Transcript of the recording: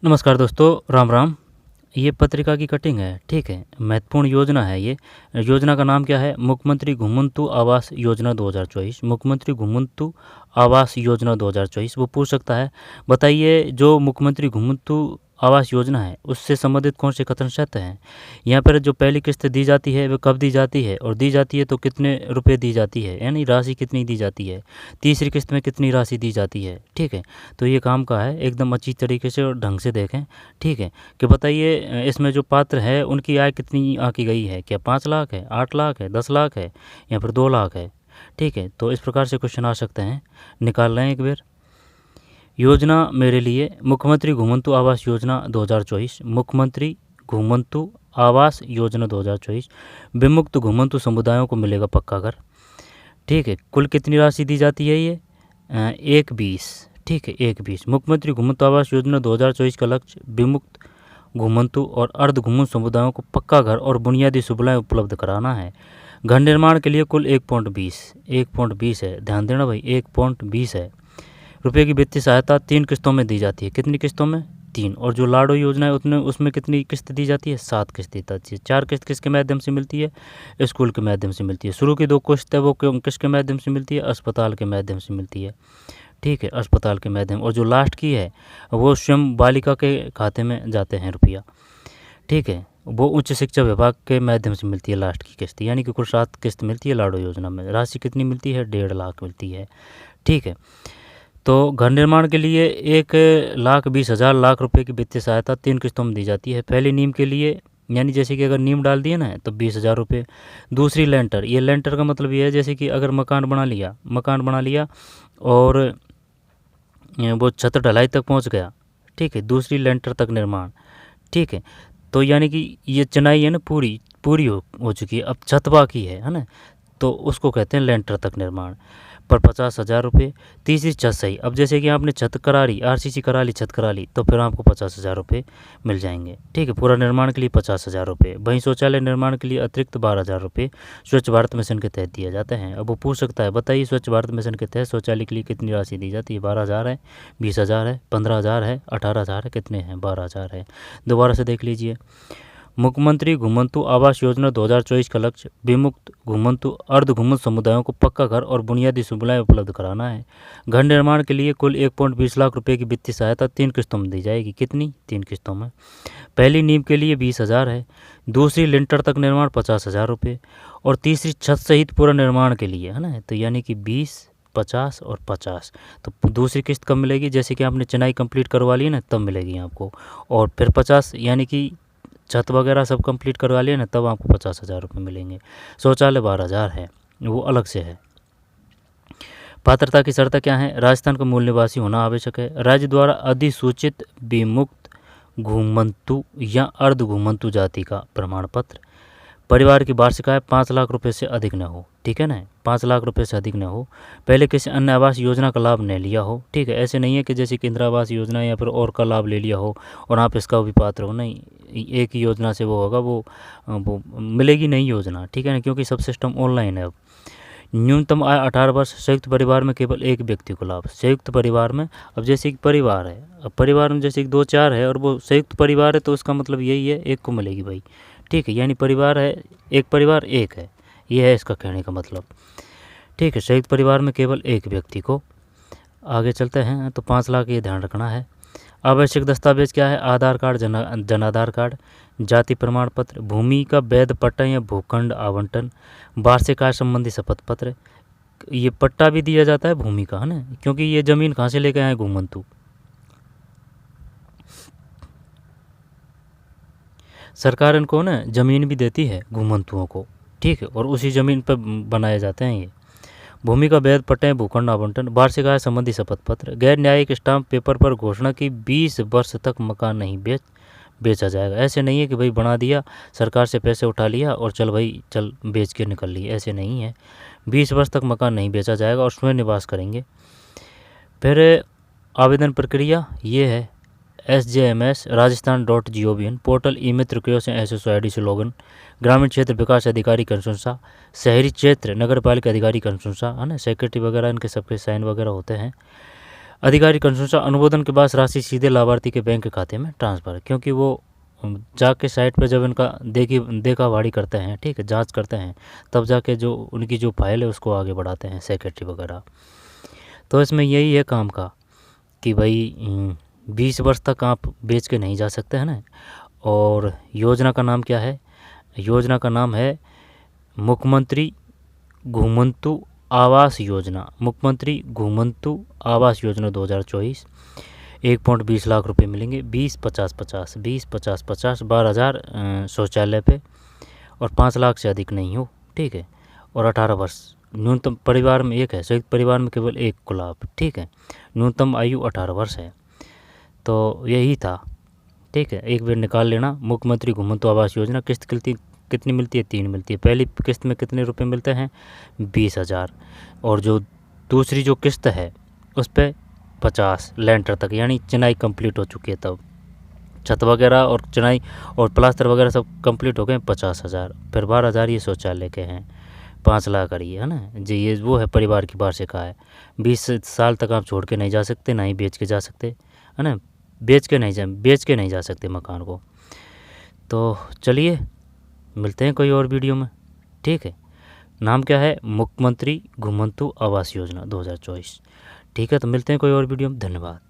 नमस्कार दोस्तों, राम राम। ये पत्रिका की कटिंग है, ठीक है। महत्वपूर्ण योजना है ये। योजना का नाम क्या है? मुख्यमंत्री घुमंतु आवास योजना 2024। मुख्यमंत्री घुमंतु आवास योजना 2024। वो पूछ सकता है, बताइए जो मुख्यमंत्री घुमंतु आवास योजना है उससे संबंधित कौन से कथन सत्य हैं। यहाँ पर जो पहली किस्त दी जाती है वो कब दी जाती है, और दी जाती है तो कितने रुपए दी जाती है, यानी राशि कितनी दी जाती है। तीसरी किस्त में कितनी राशि दी जाती है, ठीक है। तो ये काम का है, एकदम अच्छी तरीके से और ढंग से देखें, ठीक है। कि बताइए इसमें जो पात्र है उनकी आय कितनी आंकी गई है, क्या 5 लाख है, 8 लाख है, 10 लाख है, या फिर 2 लाख है, ठीक है। तो इस प्रकार से क्वेश्चन आ सकते हैं, निकाल लें एक बार। योजना मेरे लिए मुख्यमंत्री घुमंतु आवास योजना 2024। मुख्यमंत्री घुमंतु आवास योजना 2024। विमुक्त घुमंतु समुदायों को मिलेगा पक्का घर, ठीक है। कुल कितनी राशि दी जाती है ये? 1/20, ठीक है, 1/20। मुख्यमंत्री घुमंतु आवास योजना 2024 का लक्ष्य विमुक्त घुमंतु और अर्ध घुमंतु समुदायों को पक्का घर और बुनियादी सुविधाएं उपलब्ध कराना है। घर निर्माण के लिए कुल 1.20 है, ध्यान देना भाई, 1.20 है रुपये की वित्तीय सहायता 3 किस्तों में दी जाती है। कितनी किस्तों में? 3। और जो लाडो योजना है उसमें कितनी किस्त दी जाती है? 7 किस्त दी जाती है। 4 किस्त किसके माध्यम से मिलती है? स्कूल के माध्यम से मिलती है। शुरू की 2 किस्त है वो किसके माध्यम से मिलती है? अस्पताल के माध्यम से मिलती है, ठीक है, अस्पताल के माध्यम। और जो लास्ट की है वो स्वयं बालिका के खाते में जाते हैं रुपया, ठीक है। वो उच्च शिक्षा विभाग के माध्यम से मिलती है लास्ट की किस्त, यानी कि कुल 7 किस्त मिलती है लाडो योजना में। राशि कितनी मिलती है? 1.5 लाख मिलती है, ठीक है। तो घर निर्माण के लिए 1,20,000 लाख रुपए की वित्तीय सहायता 3 किस्तों में दी जाती है। पहली नींव के लिए, यानी जैसे कि अगर नींव डाल दिए ना तो 20,000 रुपये। दूसरी लेंटर, ये लेंटर का मतलब ये है जैसे कि अगर मकान बना लिया और वो छत ढलाई तक पहुंच गया, ठीक है, दूसरी लेंटर तक निर्माण, ठीक है। तो यानी कि ये चिनाई है ना पूरी हो चुकी है, अब छत बाकी है ना, तो उसको कहते हैं लेंटर तक निर्माण, पर 50,000 रुपये। तीसरी छत सही, अब जैसे कि आपने छत करा ली, आरसीसी करा ली, छत करा ली, तो फिर आपको 50,000 रुपये मिल जाएंगे, ठीक है। पूरा निर्माण के लिए 50,000 रुपये। वहीं शौचालय निर्माण के लिए अतिरिक्त 12,000 रुपये स्वच्छ भारत मिशन के तहत दिए जाते हैं। अब वो पूछ सकता है, बताइए स्वच्छ भारत मिशन के तहत शौचालय के लिए कितनी राशि दी जाती है? 12,000 है, 20,000 है, 15,000 है, 18,000 है, कितने हैं? 12,000 है। दोबारा से देख लीजिए। मुख्यमंत्री घुमंतु आवास योजना 2024 का लक्ष्य विमुक्त घुमंतु अर्ध घुमंतु समुदायों को पक्का घर और बुनियादी सुविधाएं उपलब्ध कराना है। घर निर्माण के लिए कुल 1.20 लाख रुपए की वित्तीय सहायता 3 किस्तों में दी जाएगी। कितनी? 3 किस्तों में। पहली नींव के लिए 20,000 है, दूसरी लिंटर तक निर्माण 50,000 रुपये, और तीसरी छत सहित पूरा निर्माण के लिए, है ना, तो यानी कि 20, 50 और 50। तो दूसरी किस्त कब मिलेगी? जैसे कि आपने चिनाई कंप्लीट करवा ली ना तब मिलेगी आपको, और फिर 50 यानी कि छत वगैरह सब कंप्लीट करवा लिए ना तब आपको 50,000 रुपये मिलेंगे। शौचालय 12,000 है, वो अलग से है। पात्रता की शर्तें क्या है? राजस्थान का मूल निवासी होना आवश्यक है। राज्य द्वारा अधिसूचित विमुक्त घुमंतु या अर्ध घुमंतु जाति का प्रमाण पत्र। परिवार की वार्षिक आय 5 लाख रुपए से अधिक न हो, ठीक है ना, 5 लाख रुपए से अधिक न हो। पहले किसी अन्य आवास योजना का लाभ न लिया हो, ठीक है। ऐसे नहीं है कि जैसे कि इंदिरा आवास योजना या फिर और का लाभ ले लिया हो और आप इसका भी पात्र हो, नहीं, एक ही योजना से वो होगा, वो मिलेगी नहीं योजना, ठीक है ना, क्योंकि सब सिस्टम ऑनलाइन है अब। न्यूनतम आय 18 वर्ष। संयुक्त परिवार में केवल एक व्यक्ति को लाभ। संयुक्त परिवार में, अब जैसे कि परिवार है, अब परिवार में जैसे कि 2-4 है और वो संयुक्त परिवार है तो उसका मतलब यही है, एक को मिलेगी भाई, ठीक है। यानी परिवार है, एक परिवार एक है, ये है इसका कहने का मतलब, ठीक है। संयुक्त परिवार में केवल एक व्यक्ति को। आगे चलते हैं तो 5 लाख ये ध्यान रखना है। आवश्यक दस्तावेज क्या है? आधार कार्ड, जन आधार कार्ड, जाति प्रमाण पत्र, भूमि का वैध पट्टा या भूखंड आवंटन, वार्षिक आय संबंधी शपथ पत्र। ये पट्टा भी दिया जाता है भूमि का, है ना, क्योंकि ये जमीन कहाँ से लेके आए? घुमंतु। सरकार इनको ना ज़मीन भी देती है घुमंतुओं को, ठीक है, और उसी ज़मीन पर बनाए जाते हैं ये। भूमि का वैध पट्टे, भूखंड आवंटन, वार्षिक आय संबंधी शपथ पत्र। गैर न्यायिक स्टाम्प पेपर पर घोषणा की 20 वर्ष तक मकान नहीं बेचा जाएगा। ऐसे नहीं है कि भाई बना दिया, सरकार से पैसे उठा लिया और चल भाई चल बेच के निकल लिए, ऐसे नहीं है। 20 वर्ष तक मकान नहीं बेचा जाएगा और स्वयं निवास करेंगे। फिर आवेदन प्रक्रिया ये है, SJMS rajasthan.gov पोर्टल, ई मित्र कियोस्क SSO ID से लॉगिन। ग्रामीण क्षेत्र विकास अधिकारी कंसुसा, शहरी क्षेत्र नगर पालिका अधिकारी कंसुसा, है ना, सेक्रेटरी वगैरह इनके सबके साइन वगैरह होते हैं। अधिकारिक अनुशंसा अनुमोदन के बाद राशि सीधे लाभार्थी के बैंक खाते में ट्रांसफ़र, क्योंकि वो जाके साइट पे जब इनका देखा भाड़ी करते हैं, ठीक है, जांच करते हैं, तब जाके जो उनकी जो फाइल है उसको आगे बढ़ाते हैं सेक्रेटरी वगैरह। तो इसमें यही है काम का कि भाई 20 वर्ष तक आप बेच के नहीं जा सकते हैं ना। और योजना का नाम क्या है? योजना का नाम है मुख्यमंत्री घुमंतु आवास योजना। मुख्यमंत्री घुमंतु आवास योजना 2024। 1.20 लाख रुपए मिलेंगे। 20-50-50 20-50-50 12,000 शौचालय पे, और 5 लाख से अधिक नहीं हो, ठीक है। और 18 वर्ष न्यूनतम, परिवार में एक है, संयुक्त परिवार में केवल एक को लाभ, ठीक है। न्यूनतम आयु 18 वर्ष है। तो यही था, ठीक है, एक बार निकाल लेना। मुख्यमंत्री घुमंतु आवास योजना किस्त कितनी मिलती है? 3 मिलती है। पहली किस्त में कितने रुपए मिलते हैं? 20,000। और जो दूसरी जो किस्त है उस पर 50 लेंटर तक, यानी चिनाई कंप्लीट हो चुकी है, तब छत वगैरह और चिनाई और प्लास्टर वगैरह सब कंप्लीट हो गए, 50,000। फिर 12,000 ये शौचालय के हैं। 5 लाख करिए, है ना जी। ये वो है परिवार की वार्षिक आय। 20 साल तक आप छोड़ के नहीं जा सकते, ना ही बेच के जा सकते, है ना। बेच के नहीं जा सकते मकान को। तो चलिए मिलते हैं कोई और वीडियो में, ठीक है। नाम क्या है? मुख्यमंत्री घुमंतु आवास योजना 2024, ठीक है। तो मिलते हैं कोई और वीडियो में। धन्यवाद।